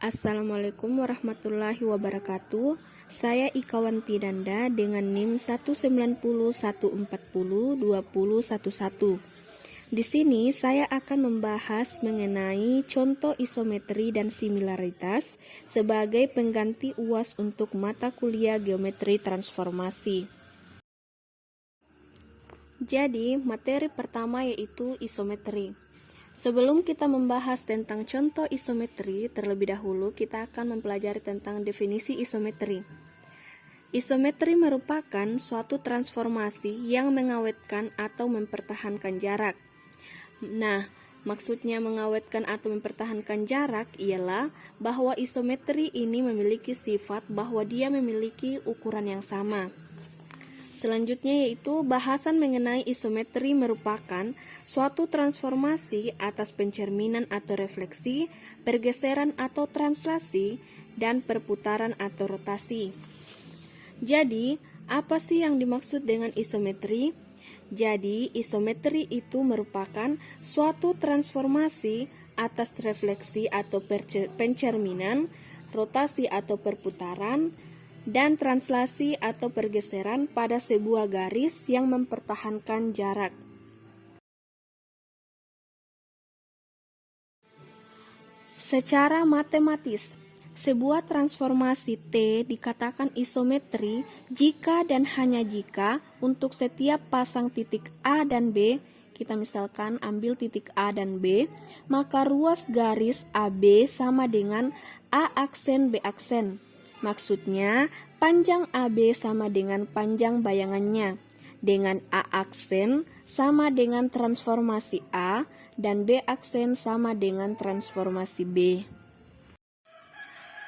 Assalamualaikum warahmatullahi wabarakatuh. Saya Ikawanti Danda dengan NIM 19014020111. Di sini saya akan membahas mengenai contoh isometri dan similaritas sebagai pengganti UAS untuk mata kuliah geometri transformasi. Jadi, materi pertama yaitu isometri. Sebelum kita membahas tentang contoh isometri, terlebih dahulu kita akan mempelajari tentang definisi isometri. Isometri merupakan suatu transformasi yang mengawetkan atau mempertahankan jarak. Nah, maksudnya mengawetkan atau mempertahankan jarak ialah bahwa isometri ini memiliki sifat bahwa dia memiliki ukuran yang sama. Selanjutnya yaitu bahasan mengenai isometri merupakan suatu transformasi atas pencerminan atau refleksi, pergeseran atau translasi, dan perputaran atau rotasi. Jadi, apa sih yang dimaksud dengan isometri? Jadi, isometri itu merupakan suatu transformasi atas refleksi atau pencerminan, rotasi atau perputaran, dan translasi atau pergeseran pada sebuah garis yang mempertahankan jarak. Secara matematis, sebuah transformasi T dikatakan isometri jika dan hanya jika untuk setiap pasang titik A dan B, kita misalkan ambil titik A dan B, maka ruas garis AB sama dengan A aksen B aksen. Maksudnya, panjang AB sama dengan panjang bayangannya, dengan A aksen sama dengan transformasi A, dan B aksen sama dengan transformasi B.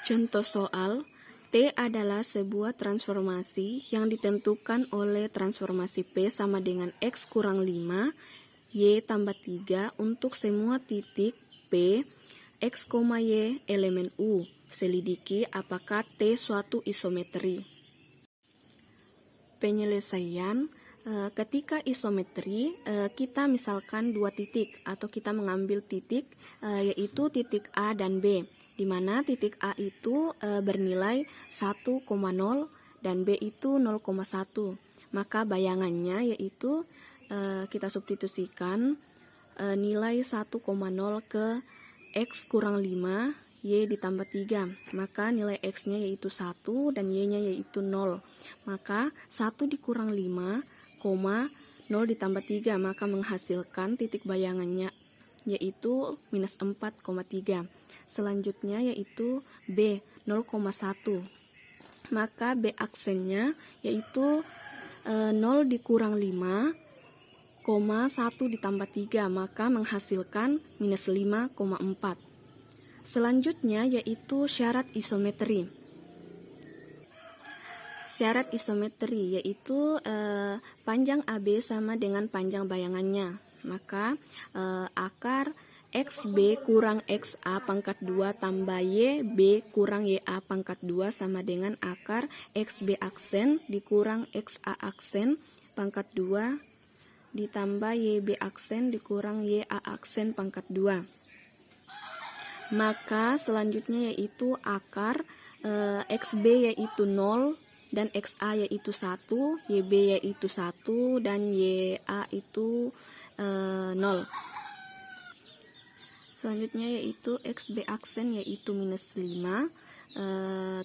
Contoh soal, T adalah sebuah transformasi yang ditentukan oleh transformasi P sama dengan X kurang 5, Y tambah 3 untuk semua titik P, X, Y elemen U. Selidiki apakah T suatu isometri. Penyelesaian, ketika isometri kita misalkan dua titik atau kita mengambil titik yaitu titik A dan B, di mana titik A itu bernilai 1,0 dan B itu 0,1. Maka bayangannya yaitu kita substitusikan nilai 1,0 ke X kurang 5 Y ditambah 3, maka nilai X-nya yaitu 1 dan Y-nya yaitu 0. Maka 1 dikurang 5, 0 ditambah 3, maka menghasilkan titik bayangannya yaitu minus 4,3. Selanjutnya yaitu B, 0,1. Maka B aksennya yaitu 0 dikurang 5, 1 ditambah 3, maka menghasilkan minus 5,4. Selanjutnya yaitu syarat isometri. Syarat isometri yaitu panjang AB sama dengan panjang bayangannya. Maka akar XB kurang XA pangkat 2 tambah YB kurang YA pangkat 2 sama dengan akar XB aksen dikurang XA aksen pangkat 2 ditambah YB aksen dikurang YA aksen pangkat 2. Maka selanjutnya yaitu akar XB yaitu 0 dan XA yaitu 1, YB yaitu 1 dan YA itu 0. Selanjutnya yaitu XB aksen yaitu minus 5,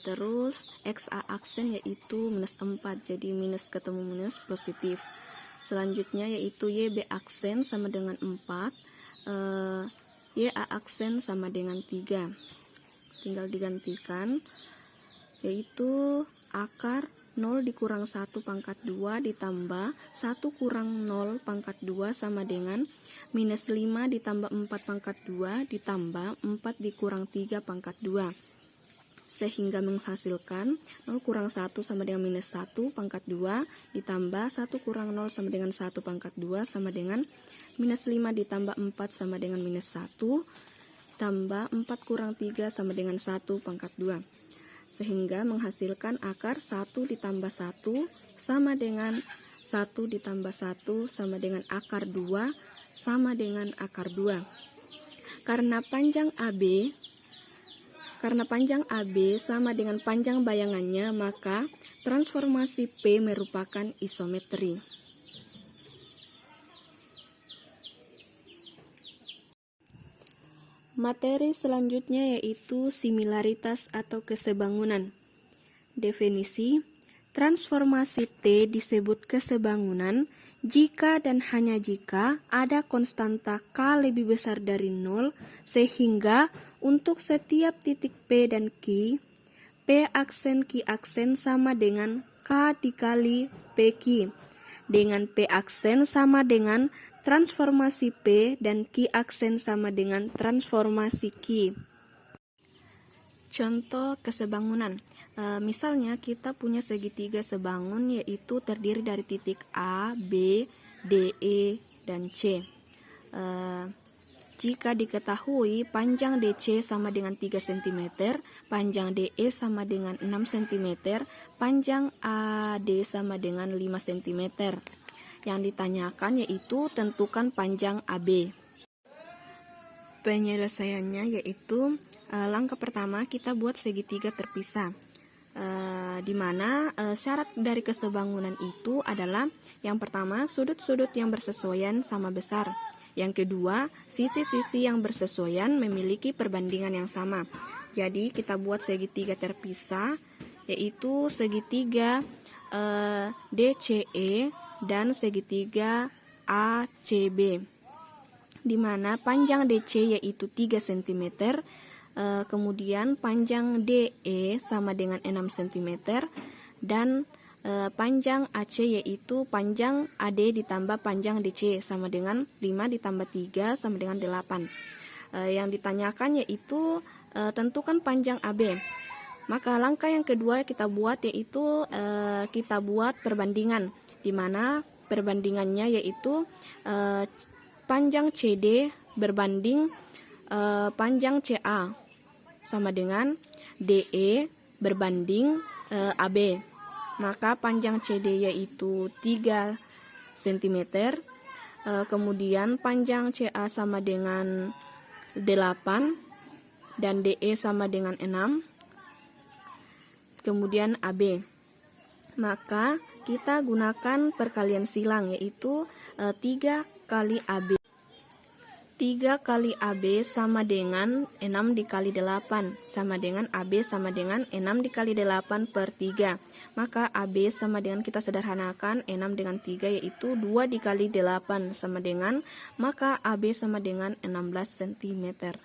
terus XA aksen yaitu minus 4, jadi minus ketemu minus positif. Selanjutnya yaitu YB aksen sama dengan 4, YA aksen sama dengan 3. Tinggal digantikan, yaitu akar 0 dikurang 1 pangkat 2 ditambah 1 kurang 0 pangkat 2 sama dengan minus 5 ditambah 4 pangkat 2 ditambah 4 dikurang 3 pangkat 2. Sehingga menghasilkan 0 kurang 1 sama dengan minus 1 pangkat 2 ditambah 1 kurang 0 sama dengan 1 pangkat 2 sama dengan minus 5 ditambah 4 sama dengan minus 1, tambah 4 kurang 3 sama dengan 1 pangkat 2. Sehingga menghasilkan akar 1 ditambah 1 sama dengan 1 ditambah 1 sama dengan akar 2 sama dengan akar 2. Karena panjang AB Karena panjang AB sama dengan panjang bayangannya, maka transformasi P merupakan isometri. Materi selanjutnya yaitu similaritas atau kesebangunan. Definisi: transformasi T disebut kesebangunan jika dan hanya jika ada konstanta K lebih besar dari 0, sehingga untuk setiap titik P dan Q, P aksen Q aksen sama dengan K dikali PQ, dengan P aksen sama dengan transformasi P dan Q aksen sama dengan transformasi Q. Contoh kesebangunan. Misalnya kita punya segitiga sebangun yaitu terdiri dari titik A, B, D, E, dan C. Jika diketahui panjang DC sama dengan 3 cm, panjang DE sama dengan 6 cm, panjang AD sama dengan 5 cm. Yang ditanyakan yaitu tentukan panjang AB. Penyelesaiannya yaitu langkah pertama kita buat segitiga terpisah. Di mana syarat dari kesebangunan itu adalah yang pertama sudut-sudut yang bersesuaian sama besar, yang kedua sisi-sisi yang bersesuaian memiliki perbandingan yang sama. Jadi kita buat segitiga terpisah yaitu segitiga DCE dan segitiga ACB, di mana panjang DC yaitu 3 cm, kemudian panjang DE sama dengan 6 cm, dan panjang AC yaitu panjang AD ditambah panjang DC sama dengan 5 ditambah 3 sama dengan 8. Yang ditanyakan yaitu tentukan panjang AB. Maka langkah yang kedua kita buat yaitu kita buat perbandingan, di mana perbandingannya yaitu panjang CD berbanding panjang CA sama dengan DE berbanding AB. Maka panjang CD yaitu 3 cm, kemudian panjang CA sama dengan 8 dan DE sama dengan 6, kemudian AB. Maka kita gunakan perkalian silang yaitu 3 kali AB. 3 kali AB sama dengan 6 dikali 8 sama dengan AB sama dengan 6 dikali 8 per 3. Maka AB sama dengan, kita sederhanakan 6 dengan 3 yaitu 2 dikali 8 sama dengan, maka AB sama dengan 16 cm.